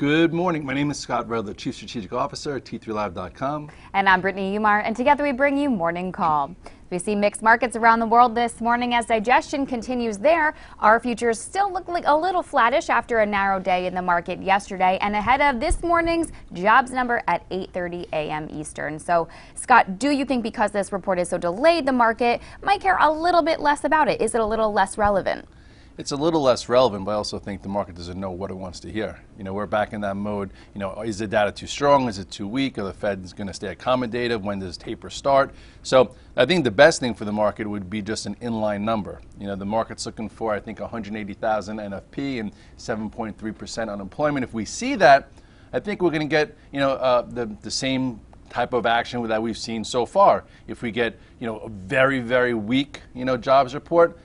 Good morning. My name is Scott Redler, Chief Strategic Officer at T3Live.com. And I'm Brittany Umar, and together we bring you Morning Call. We see mixed markets around the world this morning as digestion continues there. Our futures still look like a little flattish after a narrow day in the market yesterday and ahead of this morning's jobs number at 8:30 a.m. Eastern. So, Scott, do you think because this report is so delayed, the market might care a little bit less about it? Is it a little less relevant? It's a little less relevant, but I also think the market doesn't know what it wants to hear. We're back in that mode. Is the data too strong? Is it too weak? Are the Fed's going to stay accommodative? When does taper start? So I think the best thing for the market would be just an inline number. The market's looking for, I think, 180,000 NFP and 7.3% unemployment. If we see that, I think we're going to get, the same type of action that we've seen so far. If we get, a very, very weak, jobs report,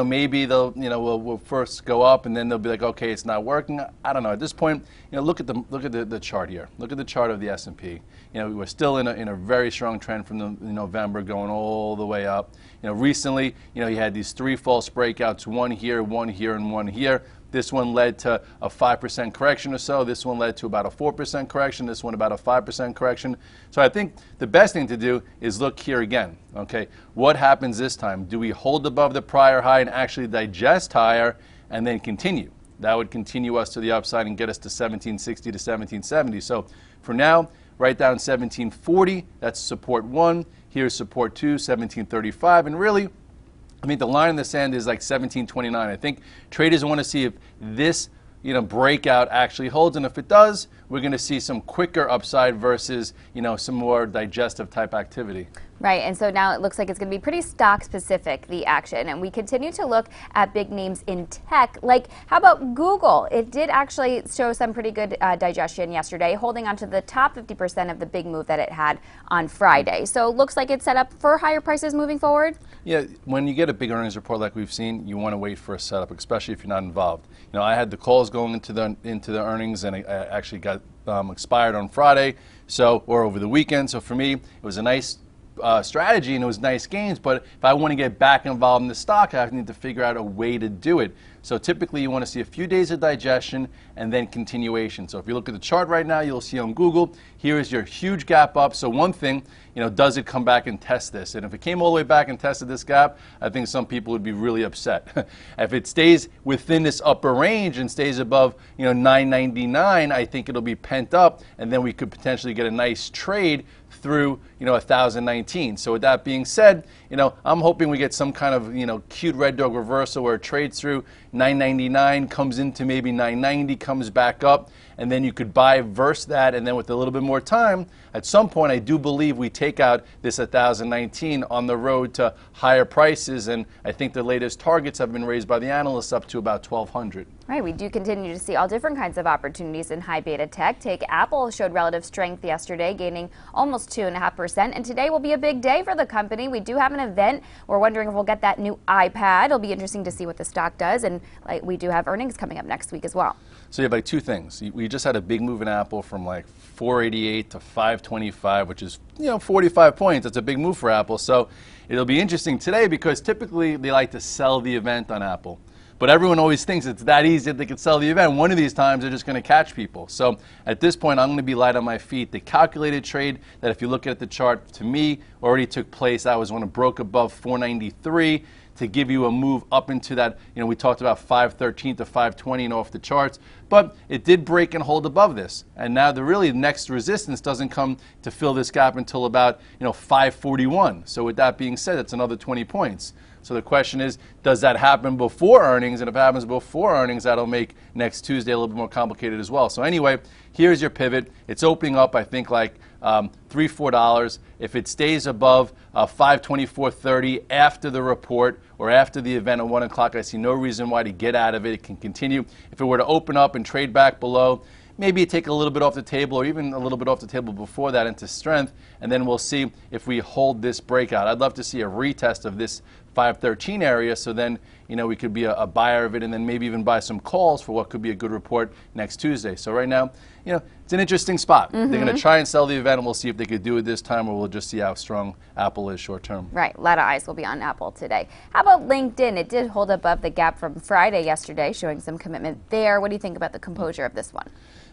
maybe they'll, we'll first go up and then they'll be like, okay, it's not working. I don't know. At this point, look at the chart here. Look at the chart of the S&P. We're still in a very strong trend from November going all the way up. Recently, you had these three false breakouts, one here, and one here. This one led to a 5% correction or so. This one led to about a 4% correction. This one about a 5% correction. So I think the best thing to do is look here again. Okay, what happens this time? Do we hold above the prior high and actually digest higher and then continue? That would continue us to the upside and get us to 1760 to 1770. So for now, write down 1740. That's support 1. Here's support 2, 1735. And really, I mean, the line in the sand is like 1729. I think traders want to see if this, breakout actually holds, and if it does, we're going to see some quicker upside versus, some more digestive type activity. Right, and so now it looks like it's going to be pretty stock specific, the action, and we continue to look at big names in tech, like how about Google? It did actually show some pretty good digestion yesterday, holding on to the top 50% of the big move that it had on Friday. So it looks like it's set up for higher prices moving forward? Yeah, when you get a big earnings report like we've seen, you want to wait for a setup, especially if you're not involved. I had the calls going into the earnings, and I actually got expired on Friday, or over the weekend. So for me, it was a nice strategy and it was nice gains, but if I want to get back involved in the stock, I need to figure out a way to do it. So typically you want to see a few days of digestion and then continuation. So if you look at the chart right now, you'll see on Google, here is your huge gap up. So one thing, does it come back and test this? And if it came all the way back and tested this gap, I think some people would be really upset. If it stays within this upper range and stays above, 999, I think it'll be pent up, and then we could potentially get a nice trade through, 1019. So with that being said, I'm hoping we get some kind of, cute red dog reversal where it trades through 999, comes into maybe 990, comes back up, and then you could buy versus that, and then with a little bit more time, at some point I do believe we take out this 1019 on the road to higher prices, and I think the latest targets have been raised by the analysts up to about 1200. Right, we do continue to see all different kinds of opportunities in high beta tech. Take Apple, showed relative strength yesterday, gaining almost 2.5%, and today will be a big day for the company. We do have an event. We're wondering if we'll get that new iPad. It'll be interesting to see what the stock does, and we do have earnings coming up next week as well. So you have two things. We just had a big move in Apple from 488 to 525, which is 45 points. That's a big move for Apple. So it'll be interesting today because typically they like to sell the event on Apple. But everyone always thinks it's that easy that they can sell the event. One of these times they're just going to catch people. So at this point, I'm going to be light on my feet. The calculated trade that, if you look at the chart, to me already took place. That was when it broke above 493 to give you a move up into that. We talked about 513 to 520 off the charts, but it did break and hold above this. And now the really next resistance doesn't come to fill this gap until about 541. So with that being said, it's another 20 points. So the question is, does that happen before earnings? And if it happens before earnings, that'll make next Tuesday a little bit more complicated as well. So anyway, here's your pivot. It's opening up, I think, like $3-4. If it stays above 524.30 after the report or after the event at 1 o'clock, I see no reason why to get out of it. It can continue. If it were to open up and trade back below, maybe take a little bit off the table or even a little bit off the table before that into strength, and then we'll see if we hold this breakout. I'd love to see a retest of this 513 area, so then we could be a buyer of it and then maybe even buy some calls for what could be a good report next Tuesday. So right now, it's an interesting spot. They're going to try and sell the event, and we'll see if they could do it this time, or we'll just see how strong Apple is short term. Right, a lot of eyes will be on Apple today. How about LinkedIn? It did hold above the gap from Friday yesterday, showing some commitment there. What do you think about the composure of this one?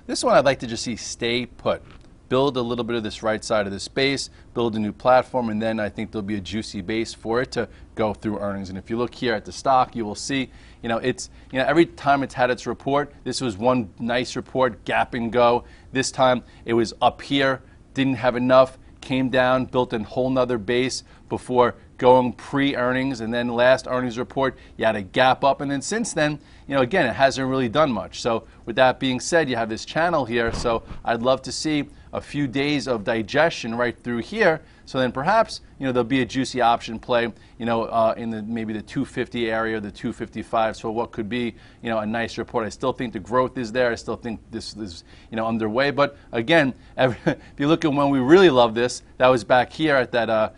This one I'd like to just see stay put. Build a little bit of this right side of the space, build a new platform, and then I think there'll be a juicy base for it to go through earnings. And if you look here at the stock, you will see, every time it's had its report, this was one nice report, gap and go. This time it was up here, didn't have enough, came down, built a whole nother base before going pre-earnings, and then last earnings report, you had a gap up, and then since then, again, it hasn't really done much. So with that being said, you have this channel here, so I'd love to see a few days of digestion right through here, so then perhaps, there'll be a juicy option play, in maybe the 250 area, the 255, so what could be, a nice report. I still think the growth is there. I still think this is, underway, but again, if you look at when we really love this, that was back here at that,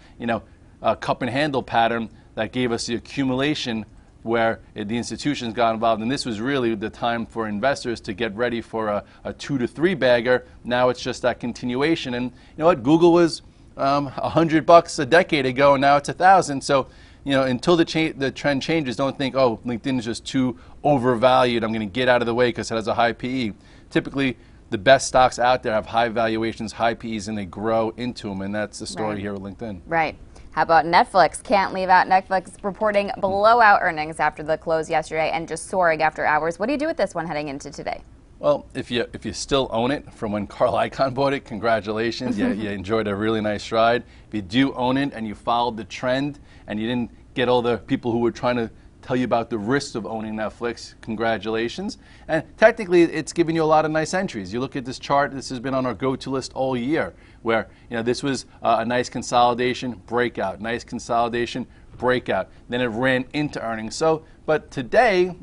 cup and handle pattern that gave us the accumulation where the institutions got involved, and this was really the time for investors to get ready for a 2 to 3 bagger. Now it's just that continuation, and you know what? Google was $100 a decade ago, and now it's 1,000. So, until the trend changes, don't think, oh, LinkedIn is just too overvalued. I'm going to get out of the way because it has a high PE. Typically, the best stocks out there have high valuations, high PEs, and they grow into them, and that's the story here with LinkedIn. Right. How about Netflix? Can't leave out Netflix reporting blowout earnings after the close yesterday and just soaring after hours. What do you do with this one heading into today? Well, if you still own it from when Carl Icahn bought it, congratulations. You enjoyed a really nice ride. If you do own it and you followed the trend and you didn't get all the people who were trying to tell you about the risks of owning Netflix, congratulations. And technically, it's given you a lot of nice entries. You look at this chart, this has been on our go-to list all year, where this was a nice consolidation, breakout, nice consolidation, breakout. Then it ran into earnings. So, but today,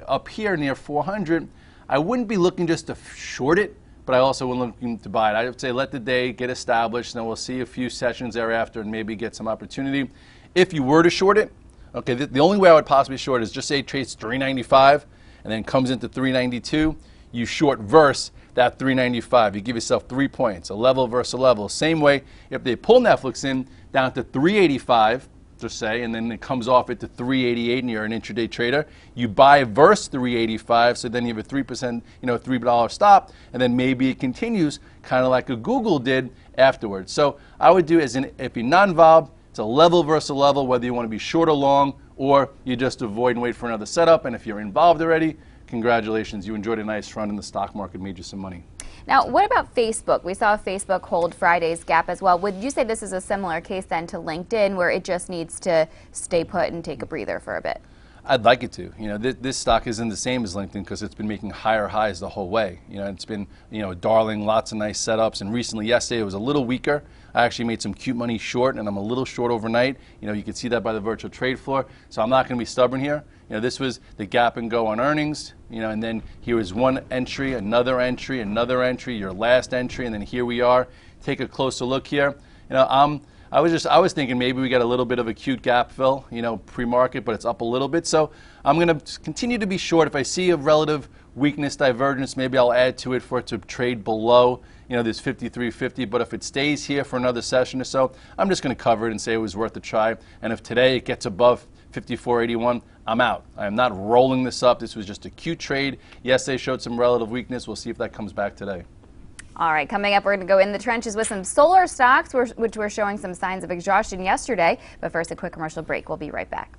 up here near 400, I wouldn't be looking just to short it, but I also wouldn't looking to buy it. I would say let the day get established, and then we'll see a few sessions thereafter and maybe get some opportunity. If you were to short it, okay, the only way I would possibly short is just say it trades 395 and then comes into 392. You short verse that 395. You give yourself 3 points, a level versus a level. Same way, if they pull Netflix in down to 385, just say, and then it comes off it to 388 and you're an intraday trader, you buy verse 385, so then you have a 3%, $3 stop, and then maybe it continues kind of like a Google did afterwards. So I would do, if you're non-involved, it's a level versus a level, whether you want to be short or long, or you just avoid and wait for another setup. And if you're involved already, congratulations, you enjoyed a nice run in the stock market, made you some money. Now, what about Facebook? We saw Facebook hold Friday's gap as well. Would you say this is a similar case then to LinkedIn, where it just needs to stay put and take a breather for a bit? I'd like it to. This stock isn't the same as LinkedIn because it's been making higher highs the whole way. It's been, darling, lots of nice setups. And recently, yesterday, it was a little weaker. I actually made some cute money short, and I'm a little short overnight. You can see that by the virtual trade floor. So I'm not going to be stubborn here. This was the gap and go on earnings. And then here was one entry, another entry, your last entry, and then here we are. Take a closer look here. I was thinking maybe we got a little bit of a cute gap fill, pre-market, but it's up a little bit. So I'm going to continue to be short. If I see a relative weakness divergence, maybe I'll add to it for it to trade below, this 53.50. But if it stays here for another session or so, I'm just going to cover it and say it was worth a try. And if today it gets above 54.81, I'm out. I am not rolling this up. This was just a cute trade. Yes, they showed some relative weakness. We'll see if that comes back today. All right, coming up, we're going to go in the trenches with some solar stocks, which were showing some signs of exhaustion yesterday. But first, a quick commercial break. We'll be right back.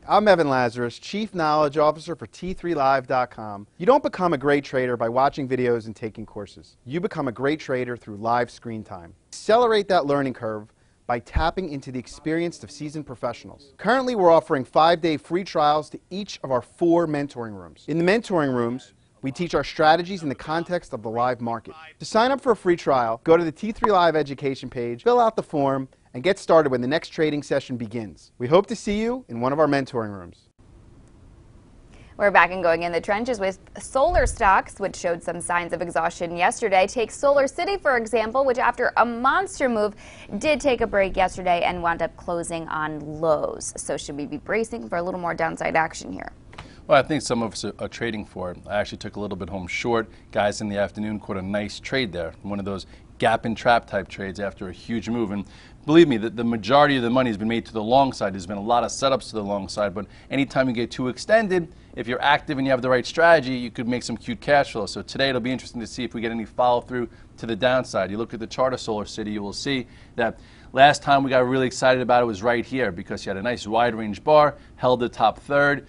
I'm Evan Lazarus, Chief Knowledge Officer for T3Live.com. You don't become a great trader by watching videos and taking courses. You become a great trader through live screen time. Accelerate that learning curve by tapping into the experience of seasoned professionals. Currently, we're offering 5-day free trials to each of our 4 mentoring rooms. In the mentoring rooms, we teach our strategies in the context of the live market. To sign up for a free trial, go to the T3 Live education page, fill out the form, and get started when the next trading session begins. We hope to see you in one of our mentoring rooms. We're back and going in the trenches with solar stocks, which showed some signs of exhaustion yesterday. Take Solar City, for example, which after a monster move did take a break yesterday and wound up closing on lows. So should we be bracing for a little more downside action here? Well, I think some of us are trading for it. I actually took a little bit home short. Guys in the afternoon caught a nice trade there. One of those gap and trap type trades after a huge move. And believe me, the majority of the money has been made to the long side. There's been a lot of setups to the long side, but anytime you get too extended, if you're active and you have the right strategy, you could make some cute cash flow. So today it'll be interesting to see if we get any follow through to the downside. You look at the chart of Solar City, you will see that last time we got really excited about it was right here because you had a nice wide range bar, held the top third,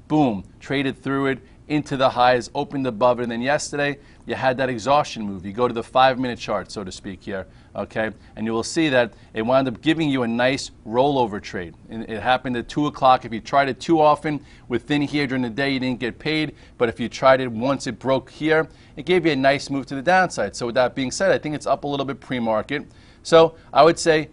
boom, traded through it into the highs, opened above it, and then yesterday you had that exhaustion move. You go to the 5-minute chart, so to speak here, okay, and you will see that it wound up giving you a nice rollover trade. And it happened at 2 o'clock. If you tried it too often within here during the day, you didn't get paid, but if you tried it once it broke here, it gave you a nice move to the downside. So with that being said, I think it's up a little bit pre-market. So I would say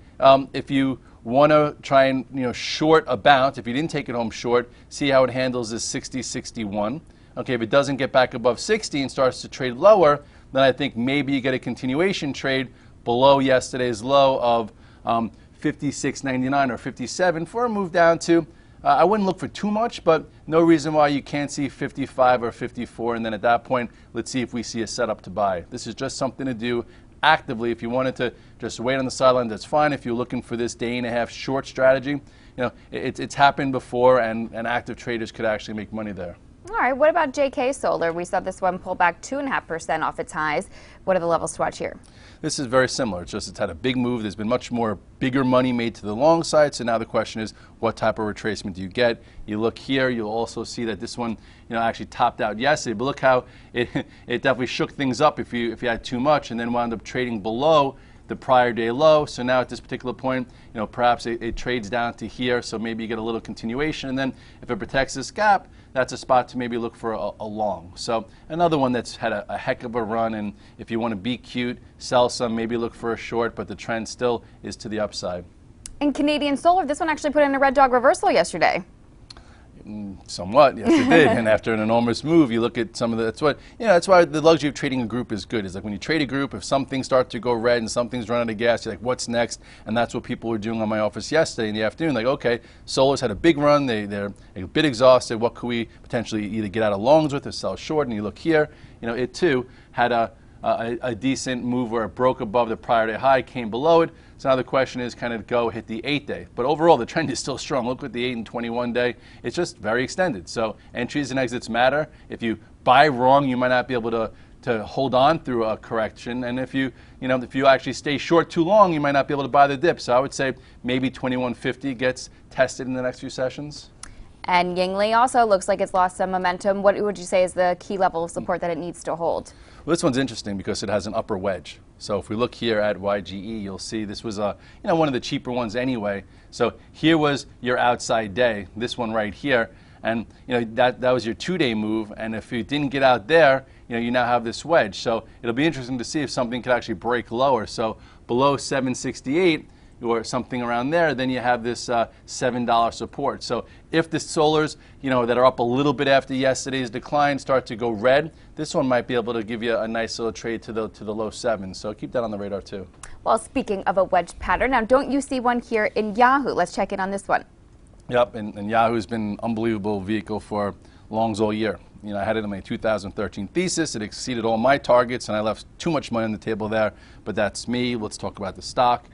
if you want to try and short a bounce, if you didn't take it home short, see how it handles this 60-61. Okay, if it doesn't get back above 60 and starts to trade lower, then I think maybe you get a continuation trade below yesterday's low of 56.99 or 57 for a move down to, I wouldn't look for too much, but no reason why you can't see 55 or 54, and then at that point, let's see if we see a setup to buy. This is just something to do actively. If you wanted to just wait on the sideline, that's fine. If you're looking for this day-and-a-half short strategy, it's happened before, and active traders could actually make money there. All right, what about JK Solar? We saw this one pull back 2.5% off its highs. What are the levels to watch here? This is very similar. It's had a big move. There's been much more bigger money made to the long side. So now the question is, what type of retracement do you get? You look here, you'll also see that this one, actually topped out yesterday. But look how it definitely shook things up if you had too much, and then wound up trading below the prior day low. So now at this particular point, perhaps it trades down to here. So maybe you get a little continuation, and then if it protects this gap, that's a spot to maybe look for a long. So another one that's had a heck of a run, and if you want to be cute, sell some, maybe look for a short, but the trend still is to the upside. And Canadian Solar, this one actually put in a red dog reversal yesterday. Somewhat, yes it did. And after an enormous move, you look at some of the, that's why the luxury of trading a group is good. It's like when you trade a group, if some things start to go red and some things run out of gas, you're like, what's next? And that's what people were doing on my office yesterday in the afternoon. Like, okay, Solar's had a big run. They're a bit exhausted. What could we potentially either get out of longs with or sell short? And you look here, it too had a decent move where it broke above the prior day high, came below it. So now the question is, can it go hit the 8-day? But overall, the trend is still strong. Look at the 8 and 21 day. It's just very extended. So entries and exits matter. If you buy wrong, you might not be able to hold on through a correction. And if you actually stay short too long, you might not be able to buy the dip. So I would say maybe 2150 gets tested in the next few sessions. And Yingli also looks like it's lost some momentum. What would you say is the key level of support that it needs to hold? Well, this one's interesting because it has an upper wedge. So if we look here at YGE, you'll see this was one of the cheaper ones anyway. So here was your outside day, this one right here, and that was your 2-day move. And if you didn't get out there, you now have this wedge. So it'll be interesting to see if something could actually break lower. So below 768. Or something around there, then you have this $7 support. So if the solars, that are up a little bit after yesterday's decline start to go red, this one might be able to give you a nice little trade to the low 7s. So keep that on the radar too. Well, speaking of a wedge pattern, now don't you see one here in Yahoo? Let's check in on this one. Yep, and Yahoo's been an unbelievable vehicle for longs all year. I had it in my 2013 thesis. It exceeded all my targets, and I left too much money on the table there. But that's me. Let's talk about the stock.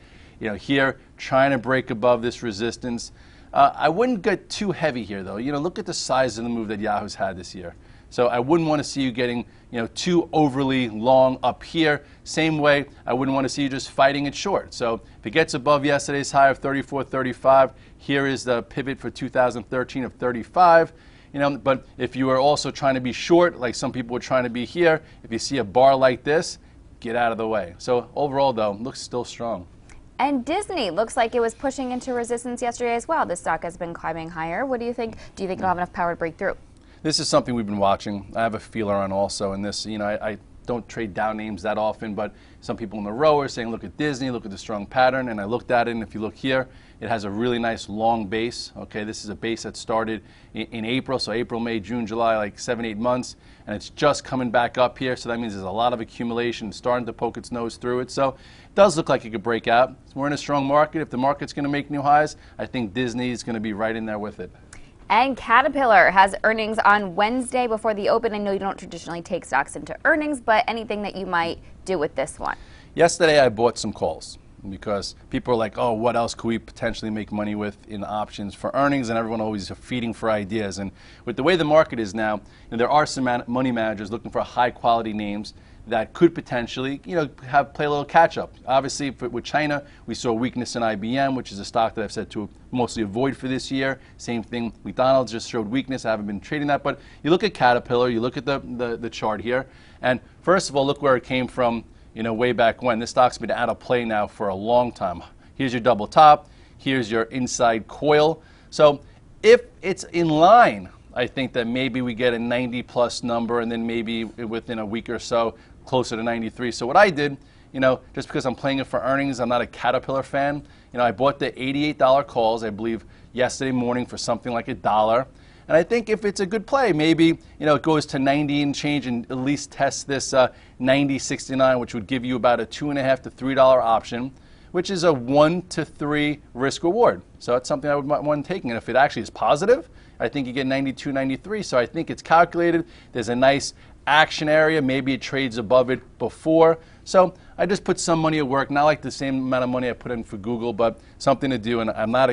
Here, trying to break above this resistance. I wouldn't get too heavy here, though. Look at the size of the move that Yahoo's had this year. So I wouldn't want to see you getting, too overly long up here. Same way, I wouldn't want to see you just fighting it short. So if it gets above yesterday's high of 34.35, here is the pivot for 2013 of 35. But if you are also trying to be short, like some people were trying to be here, if you see a bar like this, get out of the way. So overall, though, looks still strong. And Disney looks like it was pushing into resistance yesterday as well. The stock has been climbing higher. What do you think? Do you think it'll have enough power to break through? This is something we've been watching. I have a feeler on also, and this, I don't trade down names that often, but some people in the row are saying, look at Disney, look at the strong pattern, and I looked at it, and if you look here, it has a really nice long base. Okay, this is a base that started in April, so April, May, June, July, like 7-8 months, and it's just coming back up here, so that means there's a lot of accumulation starting to poke its nose through it. So it does look like it could break out. We're in a strong market. If the market's going to make new highs, I think Disney is going to be right in there with it. And Caterpillar has earnings on Wednesday before the open. I know you don't traditionally take stocks into earnings, but anything that you might do with this one? Yesterday I bought some calls because people are like, oh, what else could we potentially make money with in options for earnings? And everyone always is feeding for ideas. And with the way the market is now, there are some money managers looking for high quality names that could potentially, play a little catch up. Obviously, with China, we saw weakness in IBM, which is a stock that I've said to mostly avoid for this year. Same thing, McDonald's just showed weakness. I haven't been trading that, but you look at Caterpillar, you look at the chart here, and first of all, look where it came from. Way back when. This stock's been out of play now for a long time. Here's your double top. Here's your inside coil. So if it's in line, I think that maybe we get a 90 plus number, and then maybe within a week or so, closer to 93. So what I did, just because I'm playing it for earnings, I'm not a Caterpillar fan. I bought the $88 calls, I believe, yesterday morning for something like $1. And I think if it's a good play, maybe it goes to 90 and change and at least test this 90.69, which would give you about a $2.50 to $3 option, which is a 1 to 3 risk reward. So that's something I would want taking. And if it actually is positive, I think you get 92, 93. So I think it's calculated. There's a nice action area. Maybe it trades above it before. So I just put some money at work, not like the same amount of money I put in for Google, but something to do. And I'm not,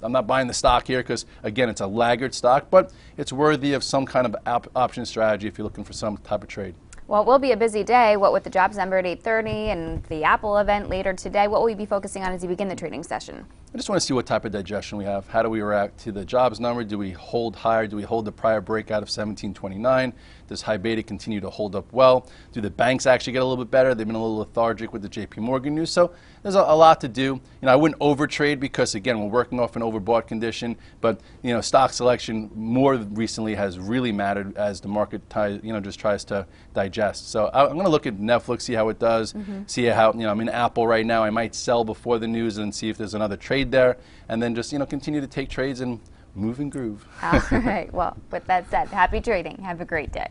I'm not buying the stock here because, again, it's a laggard stock, but it's worthy of some kind of option strategy if you're looking for some type of trade. Well, it will be a busy day, what with the jobs number at 8:30 and the Apple event later today. What will you be focusing on as you begin the trading session? I just want to see what type of digestion we have. How do we react to the jobs number? Do we hold higher? Do we hold the prior breakout of 1729? Does high beta continue to hold up well? Do the banks actually get a little bit better? They've been a little lethargic with the JP Morgan news. So there's a lot to do. I wouldn't overtrade because, again, we're working off an overbought condition. But, stock selection more recently has really mattered as the market just tries to digest. So I'm going to look at Netflix, see how it does, see how, I'm in Apple right now. I might sell before the news and see if there's another trade there, and then just, continue to take trades and move and groove. All right. Well, with that said, happy trading. Have a great day.